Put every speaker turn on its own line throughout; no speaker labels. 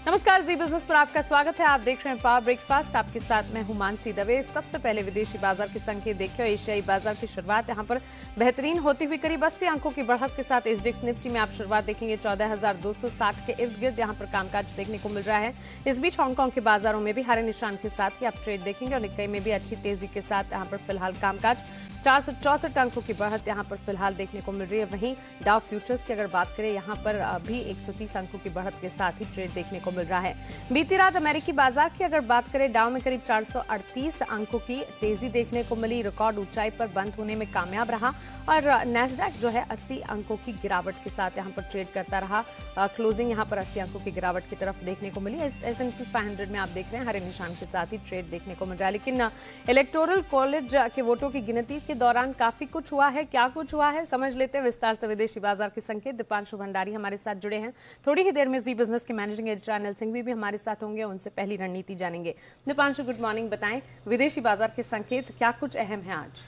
नमस्कार, जी बिजनेस पर आपका स्वागत है। आप देख रहे हैं पावर ब्रेकफास्ट। आपके साथ मैं हूं मानसी दवे। सबसे पहले विदेशी बाजार के संकेत देखिए। एशियाई बाजार की शुरुआत यहां पर बेहतरीन होती हुई करीब 80 अंकों की बढ़त के साथ एसडीएक्स निफ्टी में आप शुरुआत देखेंगे 14,260 के इर्द गिर्द यहां पर कामकाज देखने को मिल रहा है। इस बीच हांगकांग के बाजारों में भी हरे निशान के साथ ही आप ट्रेड देखेंगे और निक्केई में भी अच्छी तेजी के साथ यहाँ पर फिलहाल कामकाज 464 अंकों की बढ़त यहां पर फिलहाल देखने को मिल रही है। वहीं डाउ फ्यूचर्स की अगर बात करें यहां पर भी 130 अंकों की बढ़त के साथ ही ट्रेड देखने को मिल रहा है। बीती रात अमेरिकी बाजार की अगर बात करें, डाउ में करीब 438 अंकों की तेजी देखने को मिली, रिकॉर्ड ऊंचाई पर बंद होने में कामयाब रहा और नैस्डैक जो है 80 अंकों की गिरावट के साथ यहां पर ट्रेड करता रहा। क्लोजिंग यहां पर 80 अंकों की गिरावट की तरफ देखने को मिली। S&P 500 में आप देख रहे हैं हरे निशान के साथ ही ट्रेड देखने को मिल रहा है। लेकिन इलेक्टोरल कॉलेज के वोटों की गिनती के दौरान काफी कुछ हुआ है। क्या कुछ हुआ है समझ लेते हैं विस्तार से। विदेशी बाजार के संकेत दीपांशु भंडारी हमारे साथ जुड़े हैं। थोड़ी ही देर में जी बिजनेस के मैनेजिंग एडिटर अनिल सिंघवी भी हमारे साथ होंगे, उनसे पहली रणनीति जानेंगे। Deepanshu, good morning. बताएं विदेशी बाजार के संकेत क्या कुछ अहम है आज?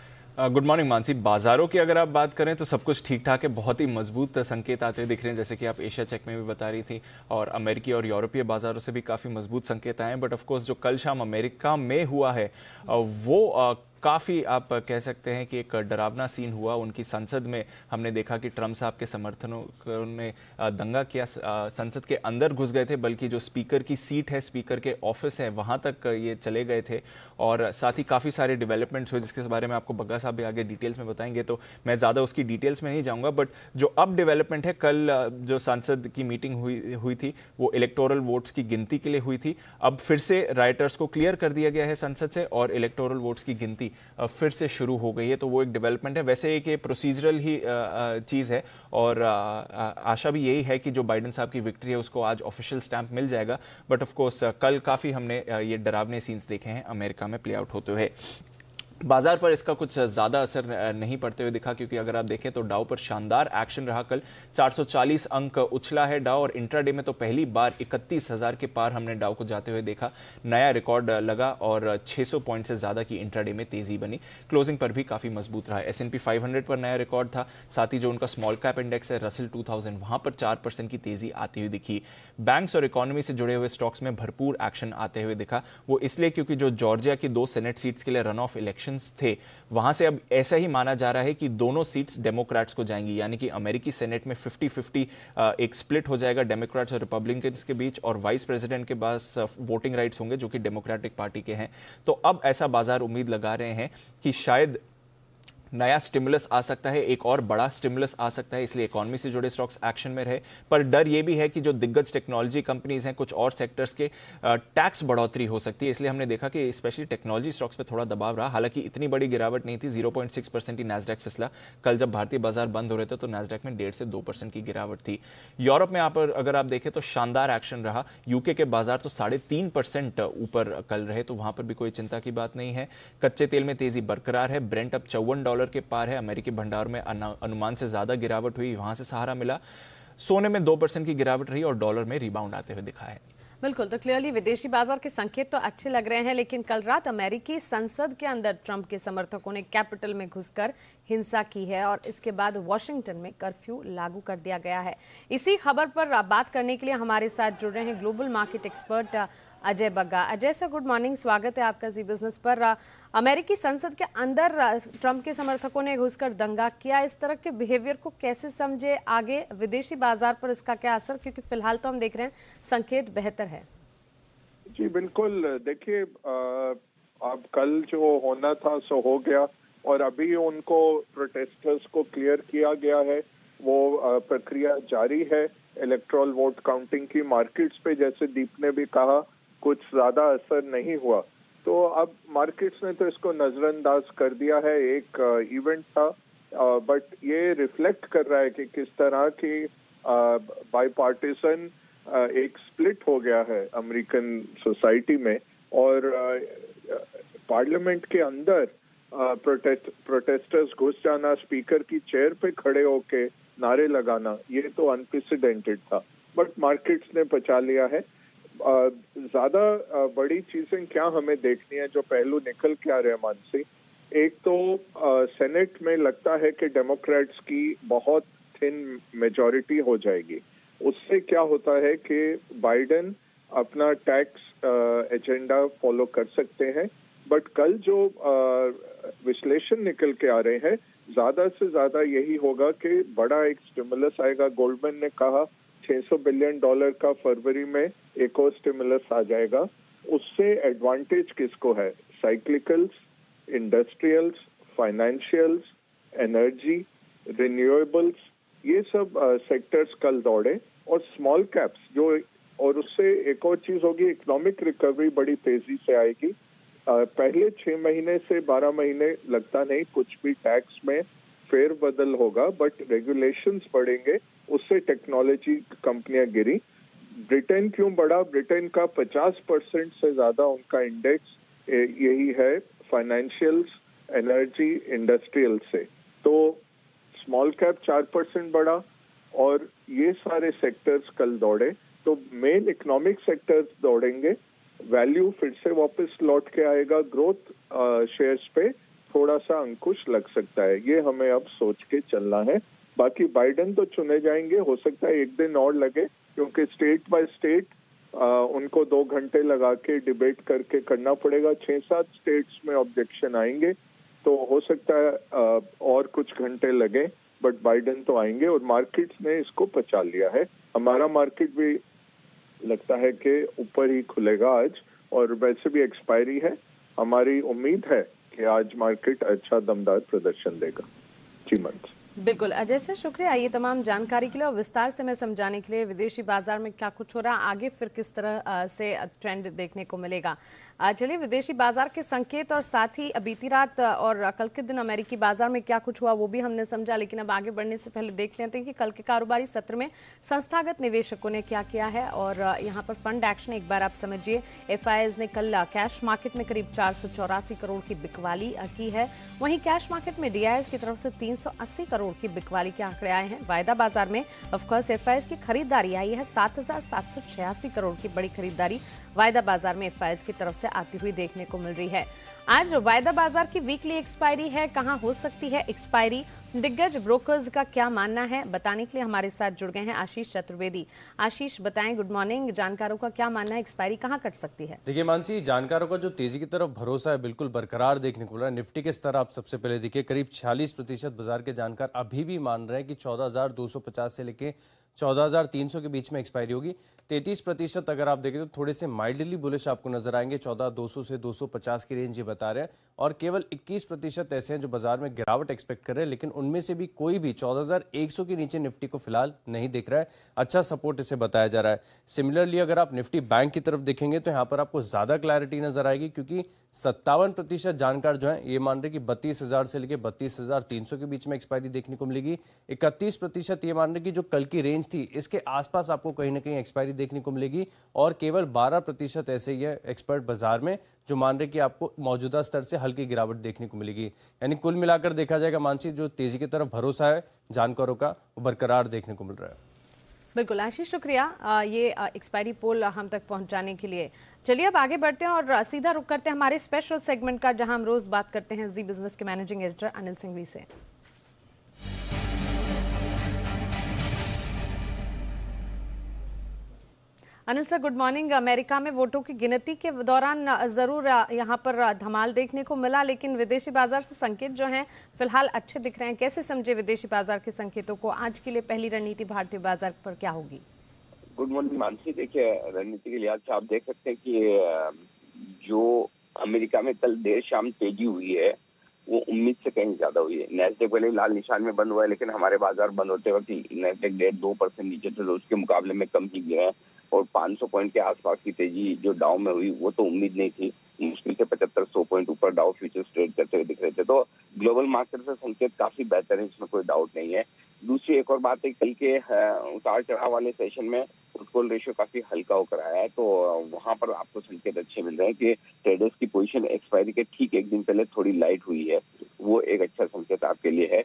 Good morning Mansi. बाजारों की अगर आप बात करें तो सब कुछ ठीक ठाक है। बहुत ही मजबूत संकेत आते दिख रहे हैं, जैसे कि आप एशिया चेक में भी बता रही थी, और अमेरिकी और यूरोपीय बाजारों से भी काफ़ी मजबूत संकेत आए हैं। बट ऑफ कोर्स जो कल शाम अमेरिका में हुआ है वो काफ़ी आप कह सकते हैं कि एक डरावना सीन हुआ। उनकी संसद में हमने देखा कि ट्रम्प साहब के समर्थकों ने दंगा किया, संसद के अंदर घुस गए थे, बल्कि जो स्पीकर की सीट है, स्पीकर के ऑफिस है, वहाँ तक ये चले गए थे। और साथ ही काफ़ी सारे डेवलपमेंट्स हुए जिसके बारे में आपको बग्गा साहब भी आगे डिटेल्स में बताएंगे, तो मैं ज़्यादा उसकी डिटेल्स में नहीं जाऊँगा। बट जो अब डेवलपमेंट है, कल जो संसद की मीटिंग हुई थी वो इलेक्टोरल वोट्स की गिनती के लिए हुई थी। अब फिर से राइटर्स को क्लियर कर दिया गया है संसद से और इलेक्टोरल वोट्स की गिनती फिर से शुरू हो गई है। तो वो एक डेवलपमेंट है। वैसे एक प्रोसीजरल ही चीज़ है और आशा भी यही है कि जो बाइडेन साहब की विक्ट्री है उसको आज ऑफिशियल स्टैंप मिल जाएगा। बट ऑफ कोर्स कल काफ़ी हमने ये डरावने सीन्स देखे हैं अमेरिका में प्ले आउट होते हुए। बाजार पर इसका कुछ ज़्यादा असर नहीं पड़ते हुए दिखा, क्योंकि अगर आप देखें तो डाउ पर शानदार एक्शन रहा। कल 440 अंक उछला है डाउ और इंट्राडे में तो पहली बार 31,000 के पार हमने डाउ को जाते हुए देखा। नया रिकॉर्ड लगा और 600 पॉइंट से ज़्यादा की इंट्राडे में तेज़ी बनी। क्लोजिंग पर भी काफ़ी मजबूत रहा। S&P 500 पर नया रिकॉर्ड था। साथ ही जो उनका स्मॉल कैप इंडेक्स है रसल 2000, वहाँ पर 4% की तेज़ी आती हुई दिखी। बैंक्स और इकोनॉमी से जुड़े हुए स्टॉक्स में भरपूर एक्शन आते हुए दिखा। वो इसलिए क्योंकि जो जॉर्जिया की 2 सेनेट सीट्स के लिए रन ऑफ इलेक्शन थे, वहां से अब ऐसा ही माना जा रहा है कि दोनों सीट्स डेमोक्रेट्स को जाएंगी, यानी कि अमेरिकी सेनेट में 50-50 एक स्प्लिट हो जाएगा डेमोक्रेट्स और रिपब्लिकन्स के बीच, और वाइस प्रेसिडेंट के पास वोटिंग राइट्स होंगे जो कि डेमोक्रेटिक पार्टी के हैं। तो अब ऐसा बाजार उम्मीद लगा रहे हैं कि शायद नया स्टिमुलस आ सकता है, एक और बड़ा स्टिमुलस आ सकता है, इसलिए इकोनॉमी से जुड़े स्टॉक्स एक्शन में रहे। पर डर यह भी है कि जो दिग्गज टेक्नोलॉजी कंपनीज हैं, कुछ और सेक्टर्स के टैक्स बढ़ोतरी हो सकती है, इसलिए हमने देखा कि स्पेशली टेक्नोलॉजी स्टॉक्स पे थोड़ा दबाव रहा। हालांकि इतनी बड़ी गिरावट नहीं थी, 0.6% ही नैस्डैक फिसला। कल जब भारतीय बाजार बंद हो रहे थे तो नैस्डैक में 1.5 से 2% की गिरावट थी। यूरोप में अगर आप देखें तो शानदार एक्शन रहा। यूके के बाजार तो 3.5% ऊपर कल रहे, तो वहां पर भी कोई चिंता की बात नहीं है। कच्चे तेल में तेजी बरकरार है। ब्रेंट अब $54 के पार है। अमेरिकी भंडार में अनुमान से ज्यादा गिरावट हुई, वहां से सहारा मिला। सोने में 2% की गिरावट रही और डॉलर में रिबाउंड आते हुए दिखा है।
बिल्कुल, तो क्लियरली विदेशी बाजार के संकेत तो अच्छे लग रहे हैं। लेकिन कल रात अमेरिकी संसद के अंदर ट्रंप के समर्थकों ने कैपिटल में घुसकर हिंसा की है और इसके बाद वॉशिंगटन में कर्फ्यू लागू कर दिया गया है। इसी खबर पर बात करने के लिए हमारे साथ जुड़ रहे हैं global market expert Ajay Bagga. Ajay sir, good morning, स्वागत है आपका जी बिजनेस पर। अमेरिकी संसद के अंदर ट्रंप के समर्थकों ने घुसकर दंगा किया, इस तरह के बिहेवियर को कैसे समझे? आगे विदेशी बाजार पर इसका क्या असर, क्योंकि फिलहाल तो हम देख रहे हैं संकेत बेहतर है।
जी बिल्कुल, देखिए अब कल जो होना था सो हो गया और अभी उनको प्रोटेस्टर्स को क्लियर किया गया है। वो प्रक्रिया जारी है इलेक्ट्रल वोट काउंटिंग की। मार्केट्स पे जैसे दीप ने भी कहा कुछ ज्यादा असर नहीं हुआ, तो अब मार्केट्स ने तो इसको नजरअंदाज कर दिया है। एक इवेंट था, बट ये रिफ्लेक्ट कर रहा है कि किस तरह की बाईपार्टिसन एक स्प्लिट हो गया है अमेरिकन सोसाइटी में। और पार्लियामेंट के अंदर प्रोटेस्टर्स घुस जाना, स्पीकर की चेयर पे खड़े होके नारे लगाना, ये तो अनप्रेसिडेंटेड था, बट मार्केट्स ने पचा लिया है। ज्यादा बड़ी चीजें क्या हमें देखनी है जो पहलू निकल के आ रहे हैं मानसी। एक तो सेनेट में लगता है कि डेमोक्रेट्स की बहुत थिन मेजॉरिटी हो जाएगी। उससे क्या होता है कि बाइडेन अपना टैक्स एजेंडा फॉलो कर सकते हैं। बट कल जो विश्लेषण निकल के आ रहे हैं, ज्यादा से ज्यादा यही होगा कि बड़ा एक स्टिमुलस आएगा। गोल्डमैन ने कहा $600 बिलियन का फरवरी में एक और स्टिमुलस आ जाएगा। उससे एडवांटेज किसको है? साइक्लिकल्स, इंडस्ट्रियल्स, फाइनेंशियल्स, एनर्जी, रिन्यूएबल्स, ये सब सेक्टर्स कल दौड़े। और स्मॉल कैप्स जो, और उससे एक और चीज होगी, इकोनॉमिक रिकवरी बड़ी तेजी से आएगी। पहले 6 महीने से 12 महीने लगता नहीं कुछ भी टैक्स में फेरबदल होगा, बट रेगुलेशंस बढ़ेंगे, उससे टेक्नोलॉजी कंपनियां गिरी। ब्रिटेन क्यों बढ़ा? ब्रिटेन का 50% से ज्यादा उनका इंडेक्स यही है फाइनेंशियल्स, एनर्जी, इंडस्ट्रियल से। तो स्मॉल कैप 4% बढ़ा और ये सारे सेक्टर्स कल दौड़े। तो मेन इकोनॉमिक सेक्टर्स दौड़ेंगे, वैल्यू फिर से वापस लौट के आएगा, ग्रोथ शेयर्स पे थोड़ा सा अंकुश लग सकता है। ये हमें अब सोच के चलना है। बाकी बाइडेन तो चुने जाएंगे, हो सकता है एक दिन और लगे, क्योंकि स्टेट बाय स्टेट उनको 2 घंटे लगा के डिबेट करके करना पड़ेगा। 6-7 स्टेट्स में ऑब्जेक्शन आएंगे, तो हो सकता है और कुछ घंटे लगे, बट बाइडेन तो आएंगे। और मार्केट्स ने इसको पचा लिया है। हमारा मार्केट भी लगता है कि ऊपर ही खुलेगा आज, और वैसे भी एक्सपायरी है। हमारी उम्मीद है कि आज मार्केट अच्छा दमदार प्रदर्शन देगा। जी मंच।
बिल्कुल अजय सर, शुक्रिया ये तमाम जानकारी के लिए और विस्तार से मैं समझाने के लिए विदेशी बाजार में क्या कुछ हो रहा है, आगे फिर किस तरह से ट्रेंड देखने को मिलेगा। चलिए, विदेशी बाजार के संकेत और साथ ही बीती रात और कल के दिन अमेरिकी बाजार में क्या कुछ हुआ वो भी हमने समझा। लेकिन अब आगे बढ़ने से पहले देख लेते हैं कि कल के कारोबारी सत्र में संस्थागत निवेशकों ने क्या किया है। और यहाँ पर फंड एक्शन एक बार आप समझिए। एफआईआईज ने कल कैश मार्केट में करीब 484 करोड़ की बिकवाली की है। वहीं कैश मार्केट में डीआईएस की तरफ से 380 करोड़ की बिकवाली के आंकड़े आए हैं। वायदा बाजार में ऑफकोर्स एफआईआईज की खरीदारी आई है, 7,786 करोड़ की बड़ी खरीदारी वायदा बाजार में एफआईआईज की तरफ से आती हुई देखने को मिल रही है। आज वायदा बाजार की वीकली एक्सपायरी है, कहां हो सकती है एक्सपायरी, दिग्गज ब्रोकर्स का क्या मानना है, बताने के लिए हमारे साथ जुड़ गए हैं आशीष चतुर्वेदी। आशीष बताएं, गुड मॉर्निंग, जानकारों का क्या मानना है, एक्सपायरी कहां कट सकती है?
देखिए मानसी, जानकारों का जो तेजी की तरफ भरोसा है बिल्कुल बरकरार देखने को मिल रहा है। निफ्टी के स्तर आप सबसे पहले देखिए, करीब 46% बाजार के जानकार अभी भी मान रहे हैं कि 14,250 से लेके 14,300 के बीच में एक्सपायरी होगी। 33% अगर आप देखें तो थोड़े से माइल्डली बुलिश आपको नजर आएंगे, 14,200 से 250 की रेंज ये बता रहे हैं। और केवल 21% ऐसे हैं जो बाजार में गिरावट एक्सपेक्ट कर रहे हैं, लेकिन उनमें से भी कोई भी 14,100 के नीचे निफ्टी को फिलहाल नहीं दिख रहा है। अच्छा सपोर्ट इसे बताया जा रहा है। सिमिलरली अगर आप निफ्टी बैंक की तरफ देखेंगे तो यहाँ पर आपको ज्यादा क्लैरिटी नजर आएगी, क्योंकि 57% जानकार जो है ये मान रहे कि 32,000 से लेकर 32,300 के बीच में एक्सपायरी देखने को मिलेगी। 31% ये मान रहे कि जो कल की रेंज थी इसके आसपास आपको कहीं ना कहीं एक्सपायरी देखने को मिलेगी। और केवल 12% ऐसे ही है एक्सपर्ट बाजार में जो मान रहे कि आपको मौजूदा स्तर से हल्की गिरावट देखने को मिलेगी। यानी कुल मिलाकर देखा जाएगा मानसी, जो तेजी की तरफ भरोसा है जानकारों का वो बरकरार देखने को मिल रहा है।
बिल्कुल आशीष, शुक्रिया ये एक्सपायरी पोल हम तक पहुंचाने के लिए। चलिए अब आगे बढ़ते हैं और सीधा रुक करते हैं हमारे स्पेशल सेगमेंट का, जहां हम रोज बात करते हैं जी बिजनेस के मैनेजिंग एडिटर अनिल सिंघवी से। Anil sir, good morning. America में वोटों की गिनती के दौरान जरूर यहां पर धमाल देखने को मिला, लेकिन विदेशी बाजार से संकेत जो हैं फिलहाल अच्छे दिख रहे हैं। कैसे समझे विदेशी बाजार के संकेतों को? आज के लिए पहली रणनीति भारतीय बाजार पर क्या होगी?
गुड मॉर्निंग मानसी, देखिए रणनीति के लिहाज से आप देख सकते हैं कि जो अमेरिका में कल देर शाम तेजी हुई है वो उम्मीद से कहीं ज्यादा हुई है। नैस्डैक पहले लाल निशान में बंद हुआ है, लेकिन हमारे बाजार बंद होते वक्त नैस्डैक 2% नीचे थे, तो उसके मुकाबले में कम ही गिरा है। और 500 पॉइंट के आसपास की तेजी जो डाउ में हुई वो तो उम्मीद नहीं थी। मुश्किल से 75-100 पॉइंट ऊपर डाउ फ्यूचर्स ट्रेड करते हुए दिख रहे थे। तो ग्लोबल मार्केट से संकेत काफी बेहतर है, इसमें कोई डाउट नहीं है। दूसरी एक और बात है, कल के उतार चढ़ाव वाले सेशन में पुट-कॉल रेशियो काफी हल्का होकर आया है, तो वहां पर आपको संकेत अच्छे मिल रहे हैं कि ट्रेडर्स की पोजीशन एक्सपायरी के ठीक एक दिन पहले थोड़ी लाइट हुई है, वो एक अच्छा संकेत आपके लिए है।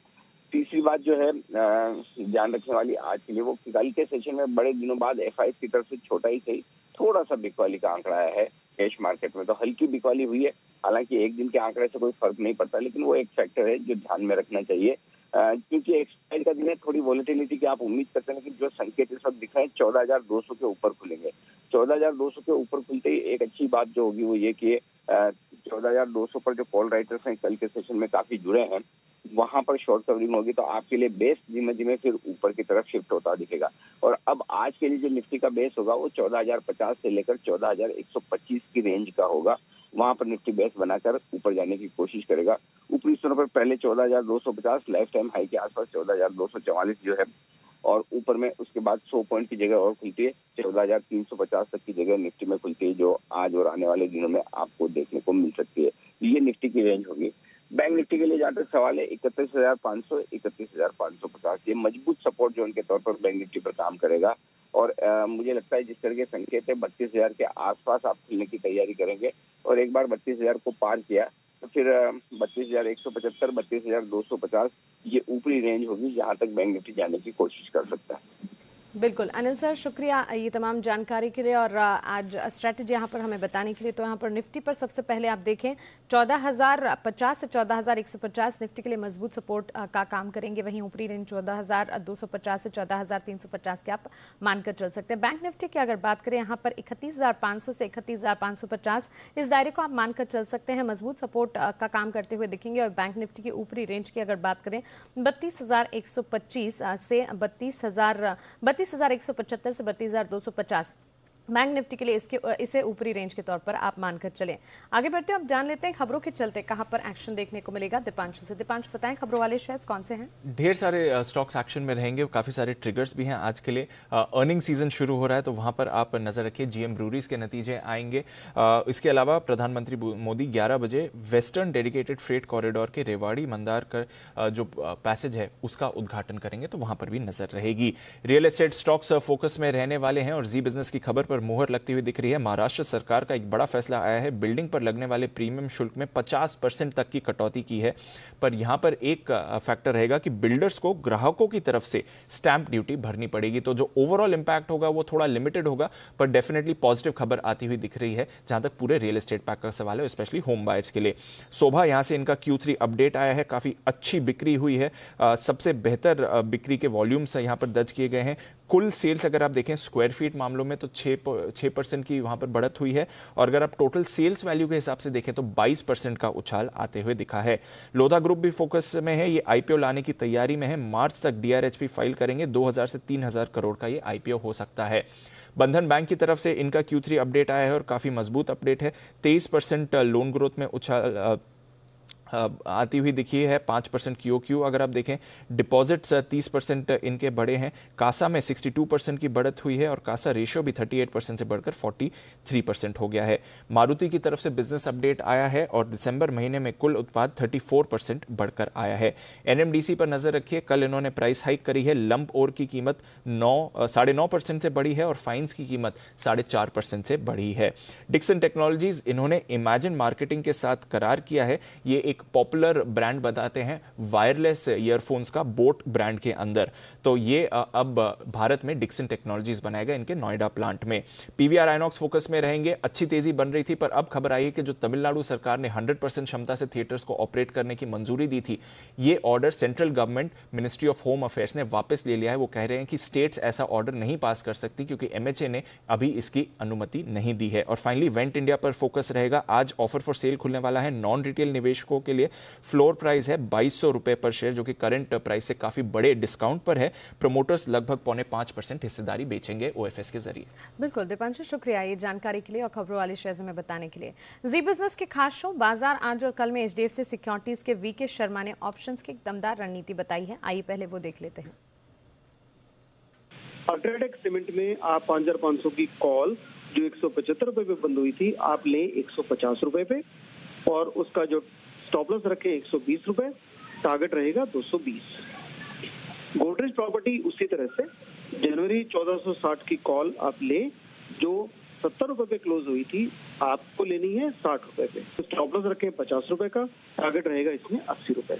तीसरी बात जो है ध्यान रखने वाली आज के लिए, वो कल के सेशन में बड़े दिनों बाद एफआईआईज की तरफ से छोटा ही सही थोड़ा सा बिकवाली का आंकड़ा आया है कैश मार्केट में, तो हल्की बिकवाली हुई है। हालांकि एक दिन के आंकड़े से कोई फर्क नहीं पड़ता, लेकिन वो एक फैक्टर है जो ध्यान में रखना चाहिए। क्योंकि एक्सपायर का दिन है, थोड़ी वॉलेटिलिटी की आप उम्मीद करते हैं, लेकिन जो संकेत इस वक्त दिख रहे हैं 14,200 के ऊपर खुलेंगे। 14,200 के ऊपर खुलते ही एक अच्छी बात जो होगी वो ये कि 14,200 पर जो कॉल राइटर्स हैं कल के सेशन में काफी जुड़े हैं, वहां पर शॉर्ट कवरिंग होगी तो आपके लिए बेस धीमे धीमे फिर ऊपर की तरफ शिफ्ट होता दिखेगा। और अब आज के लिए जो निफ्टी का बेस होगा वो 14,050 से लेकर 14,125 की रेंज का होगा। वहां पर निफ्टी बेस बनाकर ऊपर जाने की कोशिश करेगा। ऊपरी स्तरों पर पहले 14,250 लाइफ टाइम हाई के आसपास 14,244 जो है, और ऊपर में उसके बाद 100 पॉइंट की जगह और खुलती है 14,350 तक की जगह निफ्टी में खुलती है, जो आज और आने वाले दिनों में आपको देखने को मिल सकती है। ये निफ्टी की रेंज होगी। बैंक निफ्टी के लिए जहाँ तक सवाल है 31,500, 31,550 ये मजबूत सपोर्ट जोन के तौर पर बैंक निफ्टी पर काम करेगा। और मुझे लगता है जिस तरह के संकेत है 32,000 के आसपास आप खुलने की तैयारी करेंगे, और एक बार 32,000 को पार किया तो फिर 32,175, 32,250 ये ऊपरी रेंज होगी जहां तक बैंक निफ्टी जाने की कोशिश कर सकता है।
बिल्कुल अनिल सर, शुक्रिया ये तमाम जानकारी के लिए और आज स्ट्रेटजी यहाँ पर हमें बताने के लिए। तो यहाँ पर निफ्टी पर सबसे पहले आप देखें 14,050 से 14,150 निफ्टी के लिए मजबूत सपोर्ट का काम करेंगे। वहीं ऊपरी रेंज 14,250 से 14,350 के आप मानकर चल सकते हैं। बैंक निफ्टी की अगर बात करें यहाँ पर 31,500 से 31,550 इस दायरे को आप मानकर चल सकते हैं, मजबूत सपोर्ट का काम करते हुए दिखेंगे। और बैंक निफ्टी की ऊपरी रेंज की अगर बात करें 32,125 से 32,175 से 32,250 बैंक निफ्टी के लिए इसे ऊपरी रेंज के तौर पर आप मानकर चलें। आगे बढ़ते हैं, अब जान लेते हैं खबरों के चलते कहां पर एक्शन देखने को मिलेगा दीपांशु से। दीपांशु बताएं खबरों वाले शेयर्स कौन से हैं?
ढेर सारे स्टॉक्स एक्शन में रहेंगे, काफी सारे ट्रिगर्स भी हैं आज के लिए। अर्निंग सीजन शुरू हो रहा है तो वहां पर आप नजर रखिए, जीएम ब्रूरीज के नतीजे आएंगे। इसके अलावा प्रधानमंत्री मोदी 11 बजे वेस्टर्न डेडिकेटेड फ्रेट कॉरिडोर के रेवाड़ी मंदार का जो पैसेज है उसका उद्घाटन करेंगे, तो वहां पर भी नजर रहेगी। रियल एस्टेट स्टॉक्स फोकस में रहने वाले हैं और जी बिजनेस की खबर पर मुहर लगती हुई दिख रही है। महाराष्ट्र सरकार का एक बड़ा फैसला आया है, बिल्डिंग पर लगने वाले प्रीमियम शुल्क में 50% तक की कटौती की है। पर यहां पर एक फैक्टर रहेगा कि बिल्डर्स को ग्राहकों की तरफ से स्टैंप ड्यूटी भरनी पड़ेगी, तो जो ओवरऑल इंपैक्ट होगा वो थोड़ा लिमिटेड होगा, पर डेफिनेटली पॉजिटिव खबर आती हुई दिख रही है जहां तक पूरे रियल एस्टेट पैक का सवाल है, स्पेशली होम बायर्स के लिए। शोभा यहां से इनका Q3 अपडेट आया है, काफी अच्छी बिक्री हुई है, सबसे बेहतर बिक्री के वॉल्यूम्स यहां पर दर्ज किए गए हैं। कुल सेल्स अगर आप देखें स्क्वायर फीट मामलों में तो 6% की वहां पर बढ़त हुई है, और अगर आप टोटल सेल्स वैल्यू के हिसाब से देखें तो 22% का उछाल आते हुए दिखा है। लोधा ग्रुप भी फोकस में है, ये आईपीओ लाने की तैयारी में है, मार्च तक डीआरएचपी फाइल करेंगे, 2,000 से 3,000 करोड़ का ये आईपीओ हो सकता है। बंधन बैंक की तरफ से इनका Q3 अपडेट आया है और काफी मजबूत अपडेट है, 23% लोन ग्रोथ में उछाल आती हुई दिखी है, 5% QOQ अगर आप देखें। डिपॉजिट्स 30% इनके बढ़े हैं, कासा में 62% की बढ़त हुई है और कासा रेशियो भी 38% से बढ़कर 43% हो गया है। मारुति की तरफ से बिजनेस अपडेट आया है और दिसंबर महीने में कुल उत्पाद 34% बढ़कर आया है। NMDC पर नजर रखिए, कल इन्होंने प्राइस हाइक करी है, लंप ओर की कीमत 9.5% से बढ़ी है और फाइन्स की कीमत 4.5% से बढ़ी है। डिक्सन टेक्नोलॉजीज इन्होंने इमेजिन मार्केटिंग के साथ करार किया है, ये एक पॉपुलर ब्रांड बताते हैं वायरलेस ईयरफोन्स का बोट ब्रांड के अंदर, तो ये अब भारत में डिक्सन टेक्नोलॉजीज बनाएगा इनके नोएडा प्लांट में। पीवीआर आइनॉक्स फोकस में रहेंगे, अच्छी तेजी बन रही थी पर अब खबर आई है कि जो तमिलनाडु सरकार ने 100% क्षमता से थिएटर्स को ऑपरेट करने की मंजूरी दी थी, ये order central government ministry of home affairs ने वापस ले लिया है। वो कह रहे हैं कि स्टेट्स ऐसा ऑर्डर नहीं पास कर सकती क्योंकि MHA ने अभी इसकी अनुमति नहीं दी है। और फाइनली वेंट इंडिया पर फोकस रहेगा, आज ऑफर फॉर सेल खुलने वाला है नॉन रिटेल निवेशकों के लिए। फ्लोर प्राइस है 2,200 रुपए पर शेयर, जो कि करंट प्राइस से काफी बड़े डिस्काउंट पर है। प्रमोटर्स लगभग 4.5% हिस्सेदारी बेचेंगे OFS के जरिए।
बिल्कुल दीपांशु, शुक्रिया ये जानकारी के लिए और खबरों वाले शेयर्स में बताने के लिए। जी बिजनेस के खास शो बाजार आज और कल में HDFC सिक्योरिटीज के VK शर्मा ने ऑप्शंस की एक दमदार रणनीति बताई है, आइए पहले वो देख लेते हैं।
अल्ट्राटेक सीमेंट में आप 5,500 की कॉल जो 175 रुपए पे बंद हुई थी, आप ले 150 रुपए पे, और उसका जो स्टॉप लॉस रखे 120 रुपए, टारगेट रहेगा 220। गोदरेज प्रॉपर्टी उसी तरह से जनवरी 1460 की कॉल आप ले, जो 70 रुपए पे क्लोज हुई थी, आपको लेनी है 60 रुपए पे, स्टॉप लॉस रखें 50 रुपए का, टारगेट रहेगा इसमें 80 रुपए।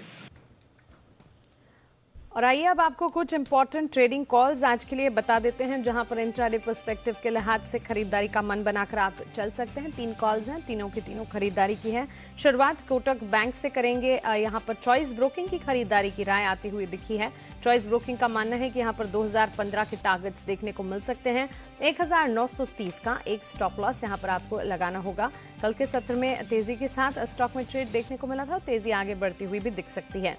और आइए अब आपको कुछ इंपॉर्टेंट ट्रेडिंग कॉल्स आज के लिए बता देते हैं, जहां पर इंट्राडे पर्सपेक्टिव के लिहाज से खरीदारी का मन बनाकर आप चल सकते हैं। 3 कॉल्स हैं, तीनों की तीनों खरीदारी की है। शुरुआत कोटक बैंक से करेंगे। यहां पर चॉइस ब्रोकिंग की खरीदारी की राय आती हुई दिखी है। चॉइस ब्रोकिंग का मानना है कि यहां पर 2015 के टारगेट्स देखने को मिल सकते हैं। 1930 का एक स्टॉप लॉस यहां पर आपको लगाना होगा। कल के सत्र में तेजी के साथ स्टॉक में ट्रेड देखने को मिला था, तेजी आगे बढ़ती हुई भी दिख सकती है।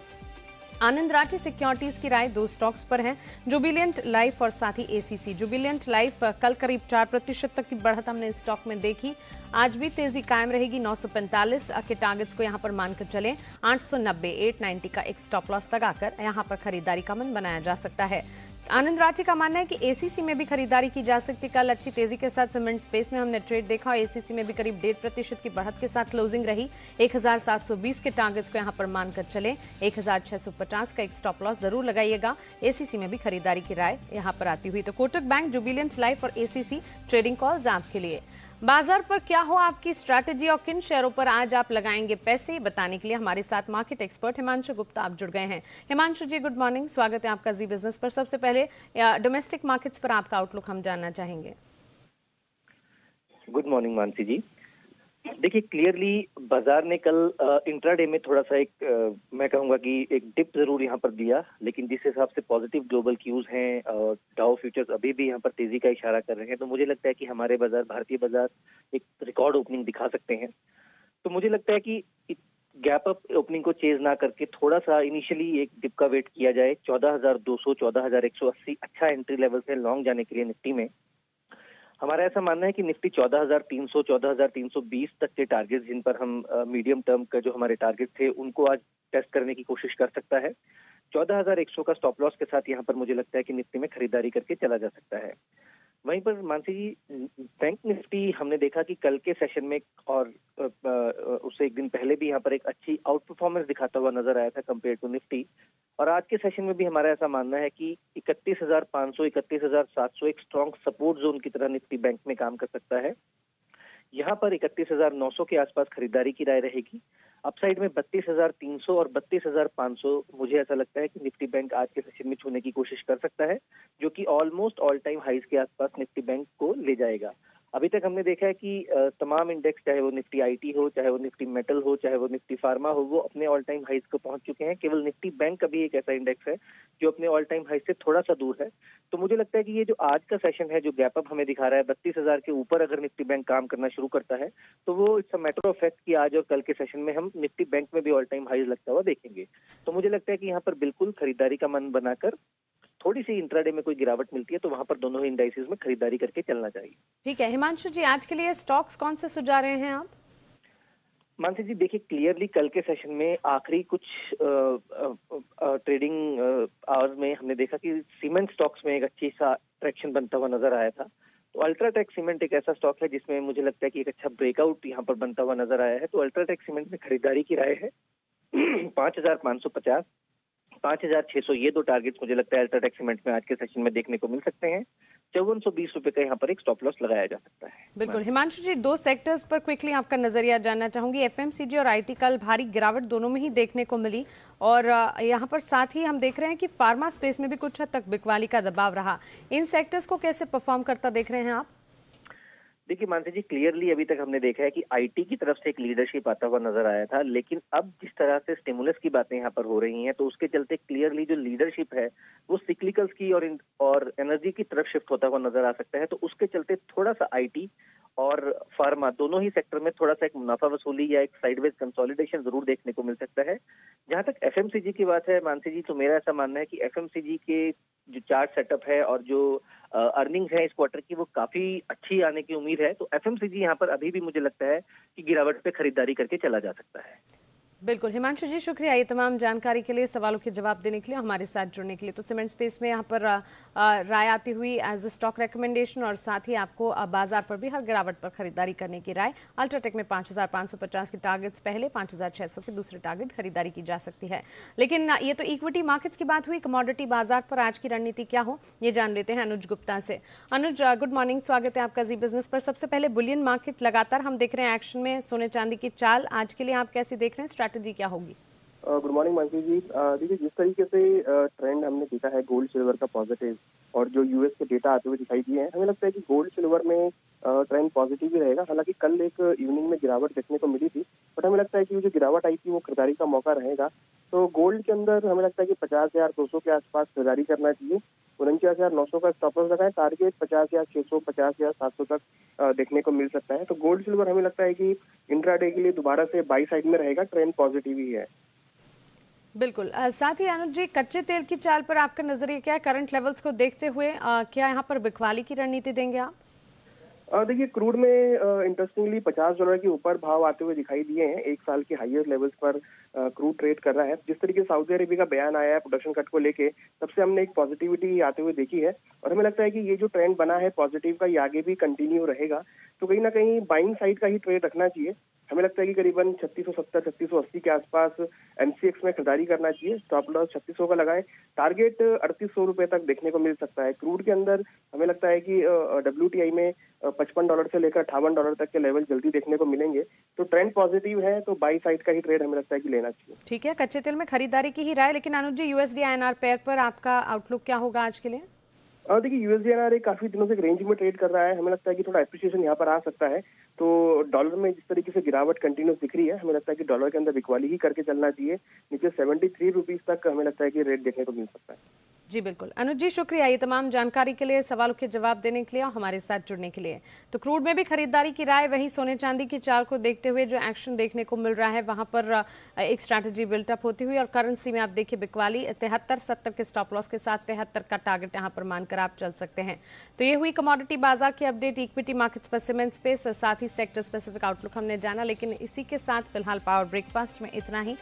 आनंद राठी सिक्योरिटीज की राय 2 स्टॉक्स पर है, जुबिलियंट लाइफ और साथ ही एसीसी। जुबिलियंट लाइफ कल करीब 4% तक की बढ़त हमने स्टॉक में देखी। आज भी तेजी कायम रहेगी। 945 के टारगेट्स को यहां पर मानकर चले। 890 890 का एक स्टॉप लॉस लगाकर यहां पर खरीदारी का मन बनाया जा सकता है। आनंद राठी का मानना है कि एसीसी में भी खरीदारी की जा सकती है। कल अच्छी तेजी के साथ सीमेंट स्पेस में हमने ट्रेड देखा और एसीसी में भी करीब 1.5% की बढ़त के साथ क्लोजिंग रही। 1720 के टारगेट्स को यहां पर मानकर चले। 1650 का एक स्टॉप लॉस जरूर लगाइएगा। एसीसी में भी खरीदारी की राय यहां पर आती हुई। तो कोटक बैंक, जुबिलियंट लाइफ और एसीसी ट्रेडिंग कॉल्स आपके लिए। बाजार पर क्या हो आपकी स्ट्रैटेजी और किन शेयरों पर आज आप लगाएंगे पैसे, बताने के लिए हमारे साथ मार्केट एक्सपर्ट हिमांशु गुप्ता आप जुड़ गए हैं। हिमांशु जी, गुड मॉर्निंग, स्वागत है आपका जी बिजनेस पर। सबसे पहले डोमेस्टिक मार्केट्स पर आपका आउटलुक हम जानना चाहेंगे।
गुड मॉर्निंग मानसी जी। देखिए, क्लियरली बाजार ने कल इंट्राडे में थोड़ा सा मैं कहूंगा कि एक डिप जरूर यहाँ पर दिया, लेकिन जिस हिसाब से पॉजिटिव ग्लोबल क्यूज हैं और डाउ फ्यूचर्स अभी भी यहाँ पर तेजी का इशारा कर रहे हैं, तो मुझे लगता है कि हमारे बाजार, भारतीय बाजार, एक रिकॉर्ड ओपनिंग दिखा सकते हैं। तो मुझे लगता है कि गैप अप ओपनिंग को चेज ना करके थोड़ा सा इनिशियली एक डिप का वेट किया जाए। 14,200 14,180 अच्छा एंट्री लेवल है लॉन्ग जाने के लिए निफ्टी में। हमारा ऐसा मानना है कि निफ्टी 14,300 14,320 तक के टारगेट, जिन पर हम मीडियम टर्म का जो हमारे टारगेट थे, उनको आज टेस्ट करने की कोशिश कर सकता है। 14,100 का स्टॉप लॉस के साथ यहाँ पर मुझे लगता है कि निफ्टी में खरीदारी करके चला जा सकता है। वहीं पर मानसी जी, बैंक निफ्टी हमने देखा कि कल के सेशन में और उससे एक दिन पहले भी यहाँ पर एक अच्छी आउट परफॉर्मेंस दिखाता हुआ नजर आया था कंपेयर टू निफ्टी। और आज के सेशन में भी हमारा ऐसा मानना है कि 31,500 31,700 एक स्ट्रॉन्ग सपोर्ट जोन की तरह निफ्टी बैंक में काम कर सकता है। यहाँ पर 31,900 के आसपास खरीदारी की राय रहेगी। अपसाइड में 32,300 और 32,500 मुझे ऐसा लगता है कि निफ्टी बैंक आज के सेशन में छूने की कोशिश कर सकता है, जो कि ऑलमोस्ट ऑल टाइम हाइज के आसपास निफ्टी बैंक को ले जाएगा। अभी तक हमने देखा है कि तमाम इंडेक्स, चाहे वो निफ्टी आईटी हो, चाहे वो निफ्टी मेटल हो, चाहे वो निफ्टी फार्मा हो, वो अपने ऑल टाइम हाइज को पहुंच चुके हैं। केवल निफ्टी बैंक अभी एक ऐसा इंडेक्स है जो अपने ऑल टाइम हाइज से थोड़ा सा दूर है। तो मुझे लगता है कि ये जो आज का सेशन है, जो गैप अप हमें दिखा रहा है 32,000 के ऊपर, अगर निफ्टी बैंक काम करना शुरू करता है तो वो it's a matter of fact कि आज और कल के सेशन में हम निफ्टी बैंक में भी ऑल टाइम हाइज लगता हुआ देखेंगे। तो मुझे लगता है कि यहाँ पर बिल्कुल खरीदारी का मन बनाकर, थोड़ी सी इंट्राडे में कोई गिरावट मिलती है तो वहां पर दोनों ही इंडाइसेस में खरीदारी करके चलना चाहिए। ठीक
है हिमांशु जी, आज के लिए स्टॉक्स कौन से सुझा रहे हैं आप?
मानसी जी, देखिए, क्लियरली कल के सेशन में आखिरी कुछ ट्रेडिंग आवर्स में हमने देखा कि सीमेंट स्टॉक्स में एक अच्छी सा ट्रैक्शन बनता हुआ नजर आया था। तो अल्ट्राटेक सीमेंट एक ऐसा स्टॉक है जिसमें मुझे लगता है कि एक अच्छा ब्रेकआउट यहाँ पर बनता हुआ नजर आया है। तो अल्ट्राटेक सीमेंट में खरीदारी की राय है। 5,550 5,600 ये 2 टारगेट्स मुझे लगता है अल्ट्राटेक सीमेंट में आज के सेशन में देखने को मिल सकते हैं। 5420 रुपए का यहाँ पर एक स्टॉप लॉस लगाया जा सकता है।
बिल्कुल हिमांशु जी, 2 सेक्टर्स पर क्विकली आपका नजरिया जानना चाहूंगी। एफएमसीजी और आईटी कल भारी गिरावट दोनों में ही देखने को मिली और यहाँ पर साथ ही हम देख रहे हैं कि फार्मा स्पेस में भी कुछ हद तक बिकवाली का दबाव रहा। इन सेक्टर्स को कैसे परफॉर्म करता देख रहे हैं आप?
देखिए मानसी जी, क्लियरली अभी तक हमने देखा है कि आईटी की तरफ से एक लीडरशिप आता हुआ नजर आया था, लेकिन अब जिस तरह से स्टिमुलस की बातें यहाँ पर हो रही हैं, तो उसके चलते क्लियरली जो लीडरशिप है वो सिक्लिकल्स की और एनर्जी की तरफ शिफ्ट होता हुआ नजर आ सकता है। तो उसके चलते थोड़ा सा आईटी और फार्मा दोनों ही सेक्टर में थोड़ा सा एक मुनाफा वसूली या एक साइडवेज कंसोलिडेशन जरूर देखने को मिल सकता है। जहां तक एफएमसीजी की बात है मानसी जी, तो मेरा ऐसा मानना है कि एफएमसीजी के जो चार्ट सेटअप है और जो अर्निंग्स है इस क्वार्टर की, वो काफी अच्छी आने की उम्मीद है। तो एफएमसीजी यहाँ पर अभी भी मुझे लगता है कि गिरावट पे खरीदारी करके चला जा सकता है।
बिल्कुल हिमांशु जी, शुक्रिया ये तमाम जानकारी के लिए, सवालों के जवाब देने के लिए, हमारे साथ जुड़ने के लिए। तो सीमेंट स्पेस में यहाँ पर राय आती हुई एज अ स्टॉक रिकमेंडेशन और साथ ही आपको बाजार पर भी हर गिरावट पर खरीदारी करने की राय। अल्ट्राटेक में 5,550 के टारगेट्स पहले, 5,600 के दूसरे टारगेट खरीदारी की जा सकती है। लेकिन ये तो इक्विटी मार्केट्स की बात हुई। कमोडिटी बाजार पर आज की रणनीति क्या हो, ये जान लेते हैं अनुज गुप्ता से। अनुज, गुड मॉर्निंग, स्वागत है आपका जी बिजनेस पर। सबसे पहले बुलियन मार्केट लगातार हम देख रहे हैं एक्शन में, सोने चांदी की चाल आज के लिए आप कैसे देख रहे हैं, स्ट्रैटेजी क्या होगी?
गुड मॉर्निंग मानसी जी। देखिए, जिस तरीके से ट्रेंड हमने देखा है गोल्ड सिल्वर का पॉजिटिव और जो यूएस के डेटा आते हुए दिखाई दिए हैं, हमें लगता है कि गोल्ड सिल्वर में ट्रेंड पॉजिटिव ही रहेगा। हालांकि कल एक इवनिंग में गिरावट देखने को मिली थी, बट हमें लगता है कि वो जो गिरावट आई थी वो खरीदारी का मौका रहेगा। तो गोल्ड के अंदर हमें लगता है कि 50,200 के आसपास खरीदारी करना चाहिए। 49,900 का स्टॉप लॉस लगाए, टारगेट 50,600, 50,700 तक देखने को मिल सकता है। तो गोल्ड सिल्वर हमें लगता है कि इंट्राडे के लिए दोबारा से बाई साइड में रहेगा, ट्रेंड पॉजिटिव ही है।
बिल्कुल। साथ ही अनुज जी, कच्चे तेल की चाल पर आपका नजरिया क्या है करंट लेवल्स को देखते हुए? क्या यहाँ पर बिकवाली की रणनीति देंगे आप?
देखिए, क्रूड में इंटरेस्टिंगली $50 के ऊपर भाव आते हुए दिखाई दिए हैं। एक साल के हाईएस्ट लेवल्स पर क्रूड ट्रेड कर रहा है। जिस तरीके से सऊदी अरेबिया का बयान आया है प्रोडक्शन कट को लेके, तब से हमने एक पॉजिटिविटी आते हुए देखी है और हमें लगता है कि ये जो ट्रेंड बना है पॉजिटिव का, ये आगे भी कंटिन्यू रहेगा। तो कहीं ना कहीं बाइंग साइड का ही ट्रेड रखना चाहिए। हमें लगता है कि करीबन 3670, 3680 के आसपास एमसीएक्स में खरीदारी करना चाहिए। स्टॉप लॉस 3600 का लगाएं, टारगेट 3800 रुपए तक देखने को मिल सकता है। क्रूड के अंदर हमें लगता है कि WTI में $55 से लेकर $58 तक के लेवल जल्दी देखने को मिलेंगे। तो ट्रेंड पॉजिटिव है, तो बाई साइड का ही ट्रेड हमें लगता है कि लेना चाहिए।
ठीक है, कच्चे तेल में खरीदारी की ही राय। लेकिन अनुज जी, USD INR पेयर पर आपका आउटलुक क्या होगा आज के लिए?
देखिए, यूएसडी INR काफी दिनों से एक रेंज में ट्रेड कर रहा है। हमें लगता है कि थोड़ा एप्रिसिएशन यहाँ पर आ सकता है। तो डॉलर में जिस तरीके से गिरावट कंटिन्यूस दिख रही है, हमें लगता है कि डॉलर के अंदर बिकवाली ही करके चलना चाहिए। नीचे 73 रुपीज तक हमें लगता है कि रेट देखने को मिल सकता है।
जी बिल्कुल। अनुज जी, शुक्रिया ये तमाम जानकारी के लिए, सवालों के जवाब देने के लिए और हमारे साथ जुड़ने के लिए। तो क्रूड में भी खरीदारी की राय, वहीं सोने चांदी की चाल को देखते हुए जो एक्शन देखने को मिल रहा है वहां पर एक स्ट्रैटेजी बिल्टअप होती हुई। और करेंसी में आप देखिए बिकवाली 73.70 के स्टॉप लॉस के साथ 73 का टारगेट यहां पर मानकर आप चल सकते हैं। तो ये हुई कमोडिटी बाजार की अपडेट, इक्विटी मार्केट्स पर, सीमेंट स्पेस और साथ ही सेक्टर स्पेसिफिक आउटलुक हमने जाना। लेकिन इसी के साथ फिलहाल पावर ब्रेकफास्ट में इतना ही।